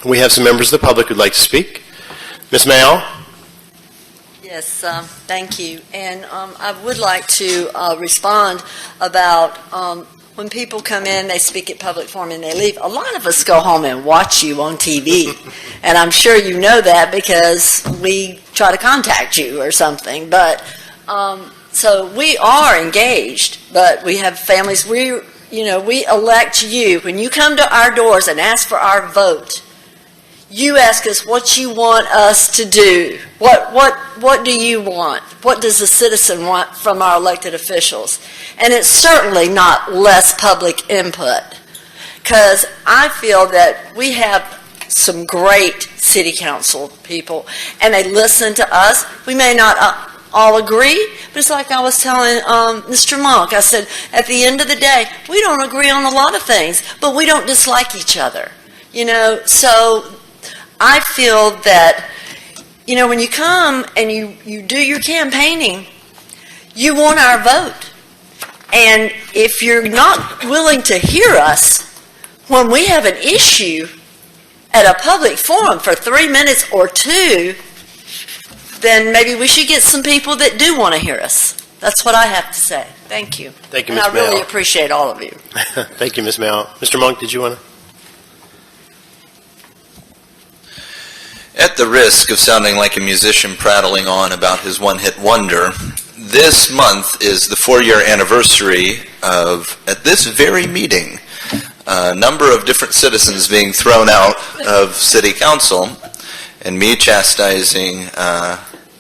We have some members of the public who'd like to speak. Ms. Mayall? Yes, thank you. And I would like to respond about when people come in, they speak at public forum and they leave. A lot of us go home and watch you on TV. And I'm sure you know that because we try to contact you or something. But so we are engaged, but we have families. We elect you. When you come to our doors and ask for our vote, you ask us what you want us to do. What do you want? What does the citizen want from our elected officials? And it's certainly not less public input, because I feel that we have some great city council people, and they listen to us. We may not all agree, but it's like I was telling Mr. Monk. I said, at the end of the day, we don't agree on a lot of things, but we don't dislike each other. So I feel that, when you come and you do your campaigning, you want our vote. And if you're not willing to hear us when we have an issue at a public forum for 3 minutes or 2, then maybe we should get some people that do want to hear us. That's what I have to say. Thank you. Thank you, Ms. Mayall. And I really appreciate all of you. Thank you, Ms. Mayall. Mr. Monk, did you want to? At the risk of sounding like a musician prattling on about his one-hit wonder, this month is the 4-year anniversary of, at this very meeting, a number of different citizens being thrown out of city council, and me chastising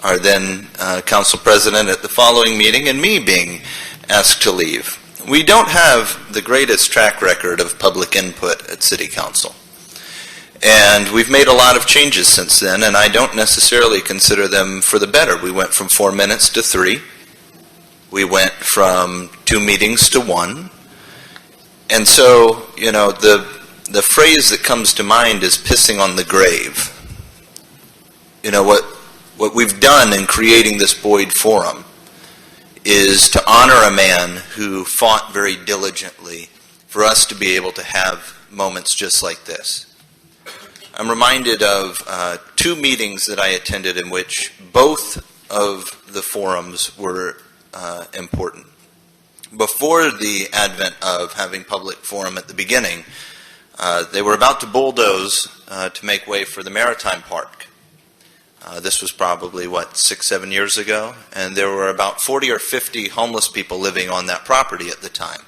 our then council president at the following meeting, and me being asked to leave. We don't have the greatest track record of public input at city council. And we've made a lot of changes since then, and I don't necessarily consider them for the better. We went from 4 minutes to 3. We went from 2 meetings to 1. And so, the phrase that comes to mind is pissing on the grave. What we've done in creating this BOYD forum is to honor a man who fought very diligently for us to be able to have moments just like this. I'm reminded of 2 meetings that I attended in which both of the forums were important. Before the advent of having public forum at the beginning, they were about to bulldoze to make way for the Maritime Park. This was probably, 6-7 years ago, and there were about 40 or 50 homeless people living on that property at the time.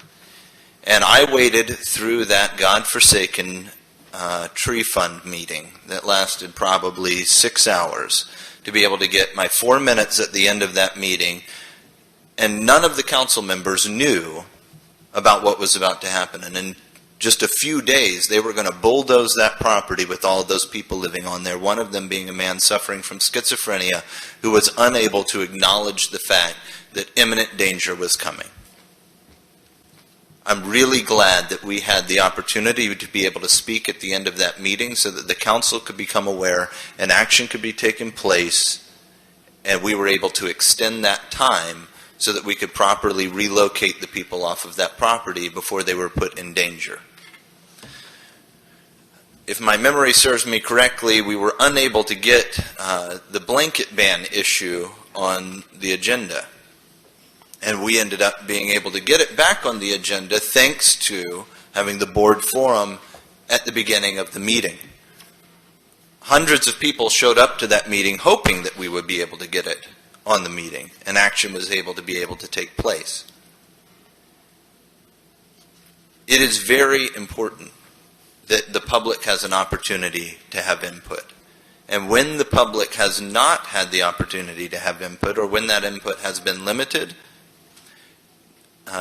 And I waited through that godforsaken tree fund meeting that lasted probably 6 hours to be able to get my 4 minutes at the end of that meeting, and none of the council members knew about what was about to happen. And in just a few days, they were going to bulldoze that property with all of those people living on there, one of them being a man suffering from schizophrenia who was unable to acknowledge the fact that imminent danger was coming. I'm really glad that we had the opportunity to be able to speak at the end of that meeting so that the council could become aware and action could be taken place, and we were able to extend that time so that we could properly relocate the people off of that property before they were put in danger. If my memory serves me correctly, we were unable to get the blanket ban issue on the agenda. And we ended up being able to get it back on the agenda thanks to having the board forum at the beginning of the meeting. Hundreds of people showed up to that meeting hoping that we would be able to get it on the meeting, and action was able to be able to take place. It is very important that the public has an opportunity to have input. And when the public has not had the opportunity to have input, or when that input has been limited,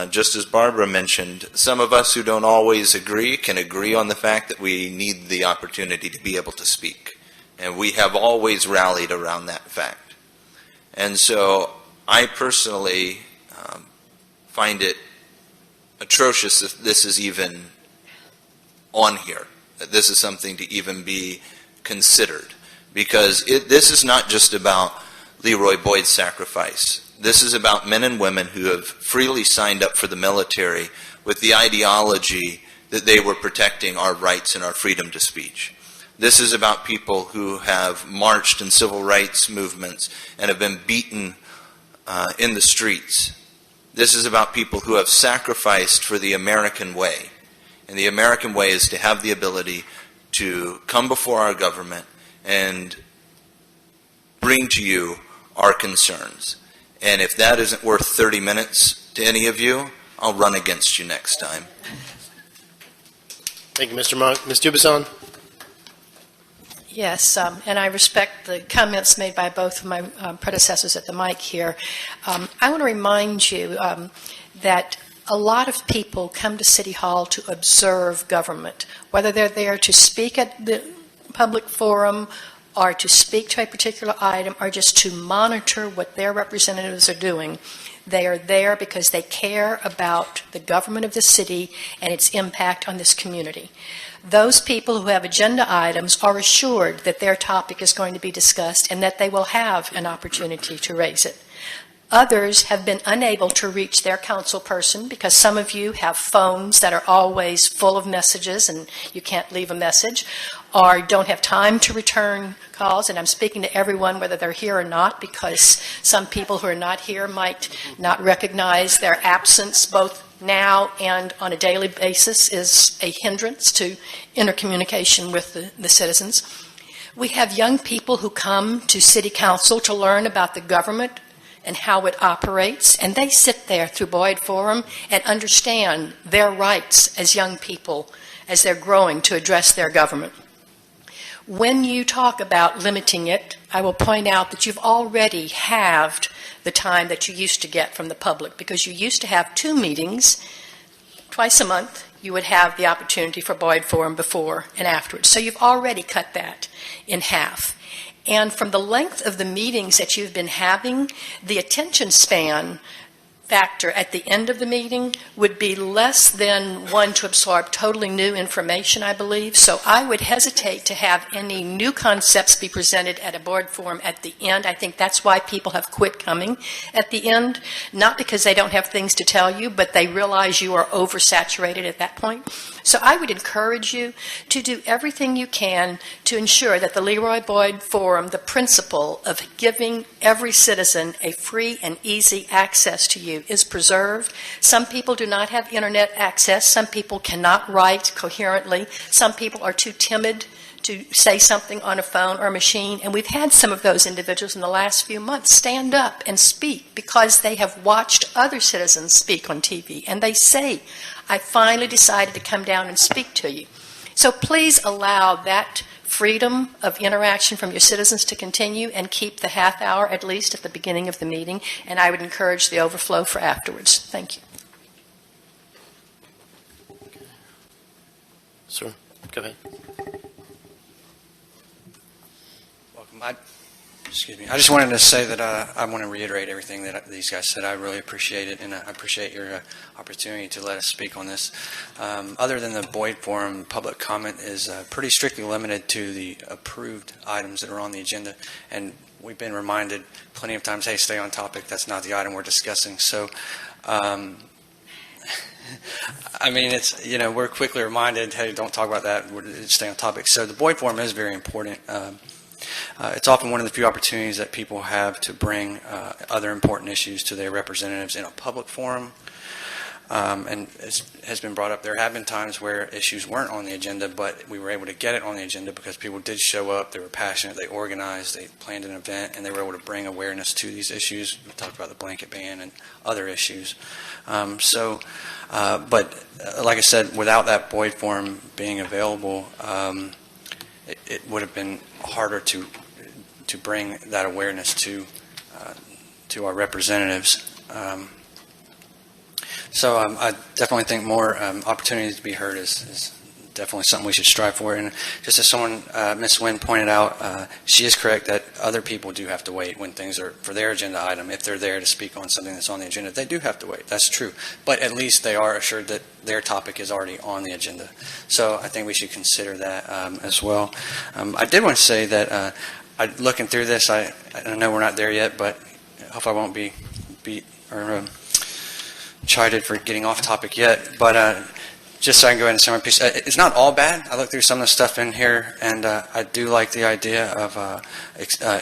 just as Barbara mentioned, some of us who don't always agree can agree on the fact that we need the opportunity to be able to speak. And we have always rallied around that fact. And so I personally find it atrocious if this is even on here, that this is something to even be considered. Because this is not just about Leroy Boyd's sacrifice. This is about men and women who have freely signed up for the military with the ideology that they were protecting our rights and our freedom to speech. This is about people who have marched in civil rights movements and have been beaten in the streets. This is about people who have sacrificed for the American way. And the American way is to have the ability to come before our government and bring to you our concerns. And if that isn't worth 30 minutes to any of you, I'll run against you next time. Thank you, Mr. Monk. Ms. Dubuisson? Yes, and I respect the comments made by both of my predecessors at the mic here. I want to remind you that a lot of people come to City Hall to observe government, whether they're there to speak at the public forum or to speak to a particular item or just to monitor what their representatives are doing. They are there because they care about the government of the city and its impact on this community. Those people who have agenda items are assured that their topic is going to be discussed and that they will have an opportunity to raise it. Others have been unable to reach their council person because some of you have phones that are always full of messages and you can't leave a message, or don't have time to return calls. And I'm speaking to everyone, whether they're here or not, because some people who are not here might not recognize their absence both now and on a daily basis is a hindrance to intercommunication with the citizens. We have young people who come to City Council to learn about the government and how it operates, and they sit there through BOYD Forum and understand their rights as young people as they're growing to address their government. When you talk about limiting it, I will point out that you've already halved the time that you used to get from the public, because you used to have 2 meetings twice a month. You would have the opportunity for BOYD Forum before and afterwards. So you've already cut that in half. And from the length of the meetings that you've been having, the attention span factor at the end of the meeting would be less than one to absorb totally new information, I believe. So I would hesitate to have any new concepts be presented at a BOYD forum at the end. I think that's why people have quit coming at the end, not because they don't have things to tell you, but they realize you are oversaturated at that point. So I would encourage you to do everything you can to ensure that the Leroy Boyd Forum, the principle of giving every citizen a free and easy access to you, is preserved. Some people do not have internet access. Some people cannot write coherently. Some people are too timid to say something on a phone or a machine. And we've had some of those individuals in the last few months stand up and speak because they have watched other citizens speak on TV. And they say, I finally decided to come down and speak to you. So please allow that freedom of interaction from your citizens to continue and keep the half hour at least at the beginning of the meeting. And I would encourage the overflow for afterwards. Thank you. Sir, go ahead. Welcome. I just wanted to say that I want to reiterate everything that these guys said. I really appreciate it, and I appreciate your opportunity to let us speak on this. Other than the BOYD Forum, public comment is pretty strictly limited to the approved items that are on the agenda, and we've been reminded plenty of times, hey, stay on topic. That's not the item we're discussing. So, I mean, it's, you know, we're quickly reminded, hey, don't talk about that. Stay on topic. So the BOYD Forum is very important. It's often one of the few opportunities that people have to bring other important issues to their representatives in a public forum. And as has been brought up, there have been times where issues weren't on the agenda, but we were able to get it on the agenda because people did show up, they were passionate, they organized, they planned an event, and they were able to bring awareness to these issues. We talked about the blanket ban and other issues. But like I said, without that BOYD forum being available, it would have been harder to bring that awareness to our representatives. So I definitely think more opportunities to be heard is definitely something we should strive for. And just as someone, Ms. Wynn pointed out, she is correct that other people do have to wait when things are for their agenda item. If they're there to speak on something that's on the agenda, they do have to wait. That's true. But at least they are assured that their topic is already on the agenda. So I think we should consider that as well. I did want to say that looking through this, I know we're not there yet, but I hope I won't be beat or chided for getting off topic yet. But Just so I can go ahead and say my piece. It's not all bad. I looked through some of the stuff in here, and I do like the idea of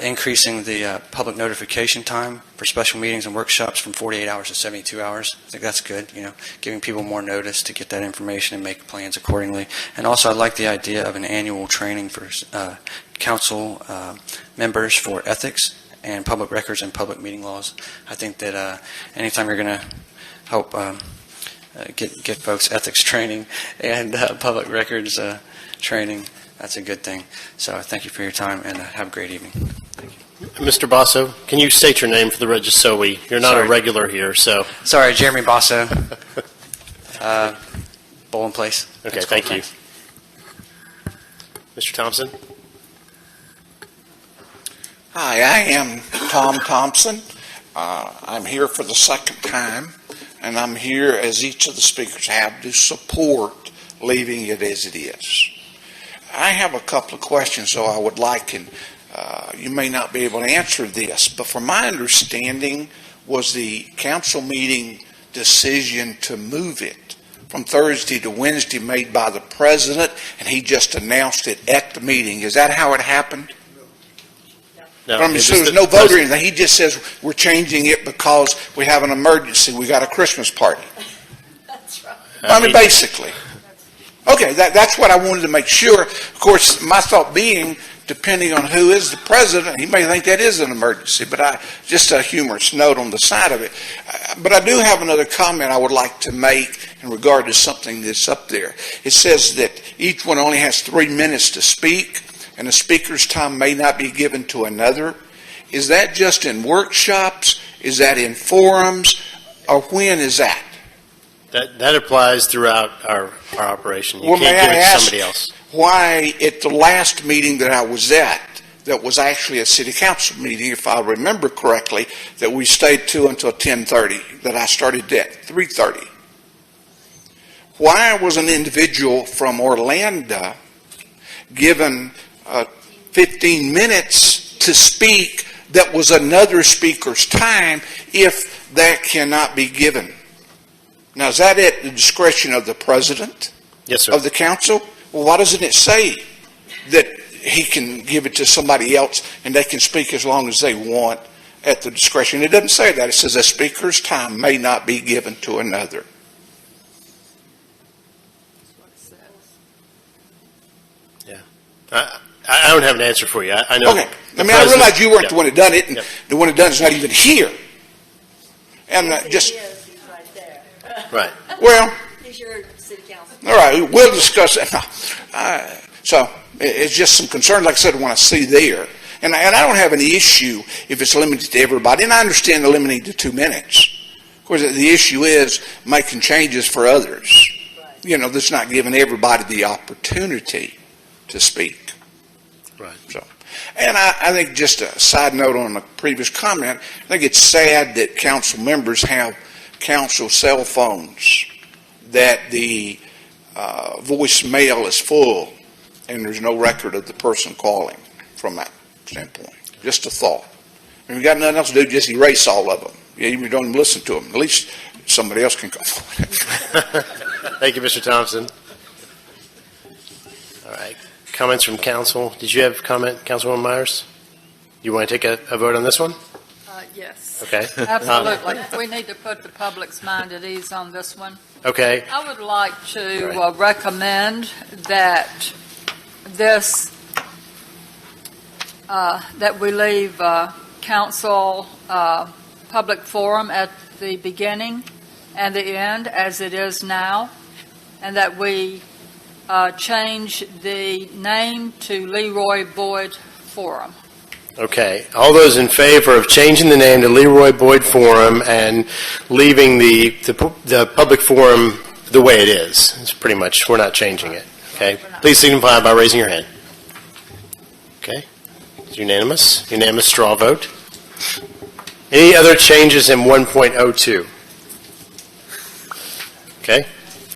increasing the public notification time for special meetings and workshops from 48 hours to 72 hours. I think that's good, giving people more notice to get that information and make plans accordingly. And also, I like the idea of an annual training for council members for ethics and public records and public meeting laws. I think that anytime you're going to help get folks ethics training and public records training, that's a good thing. So thank you for your time, and have a great evening. Thank you. Mr. Bosso, can you state your name for the register? You're not Sorry. a regular here, so. Sorry, Jeremy Bosso. Bowling Place. Okay, That's cool, thank you. thanks. Mr. Thompson? Hi, I am Tom Thompson. I'm here for the second time, and I'm here, as each of the speakers have, to support leaving it as it is. I have a couple of questions, so I would like, and you may not be able to answer this, but from my understanding, was the council meeting decision to move it from Thursday to Wednesday made by the president, and he just announced it at the meeting? Is that how it happened? No, I mean, so there's no vote or anything. He just says we're changing it because we have an emergency. We got a Christmas party. That's right. I mean, basically. Okay, that's what I wanted to make sure. Of course, my thought being, depending on who is the president, he may think that is an emergency, but just a humorous note on the side of it. But I do have another comment I would like to make in regard to something that's up there. It says that each one only has 3 minutes to speak, and a speaker's time may not be given to another. Is that just in workshops? Is that in forums? Or when is that? That applies throughout our operation. You Well, can't may give I it to ask somebody else. why at the last meeting that I was at, that was actually a city council meeting, if I remember correctly, that we stayed to until 10:30, that I started at 3:30. Why was an individual from Orlando given 15 minutes to speak that was another speaker's time if that cannot be given? Now, is that at the discretion of the president? Yes, sir. Of the council? Well, why doesn't it say that he can give it to somebody else and they can speak as long as they want at the discretion? It doesn't say that. It says a speaker's time may not be given to another. I don't have an answer for you. I know. Okay. I mean, I realize you weren't the one that done it, and the one that done it is not even here. And just, He's right there. Right. well, He's your city council. all right, we'll discuss it. So it's just some concern, like I said, I want to see there. And I don't have any issue if it's limited to everybody. And I understand the limiting to 2 minutes. Of course, the issue is making changes for others. Right. That's not giving everybody the opportunity to speak. Right. So, and I think just a side note on a previous comment, I think it's sad that council members have council cell phones, that the voicemail is full and there's no record of the person calling from that standpoint. Just a thought. If you got nothing else to do, just erase all of them. Even if you don't even listen to them. At least somebody else can call. Thank you, Mr. Thompson. All right. Comments from council. Did you have a comment, Councilwoman Myers? You want to take a vote on this one? Yes, Okay. absolutely. We need to put the public's mind at ease on this one. Okay. I would like to recommend that this, that we leave council public forum at the beginning and the end as it is now, and that we change the name to Leroy Boyd Forum. Okay. All those in favor of changing the name to Leroy Boyd Forum and leaving the public forum the way it is? It's pretty much, we're not changing it. Okay. Please signify by raising your hand. Okay. It's unanimous. Unanimous straw vote. Any other changes in 1.02? Okay.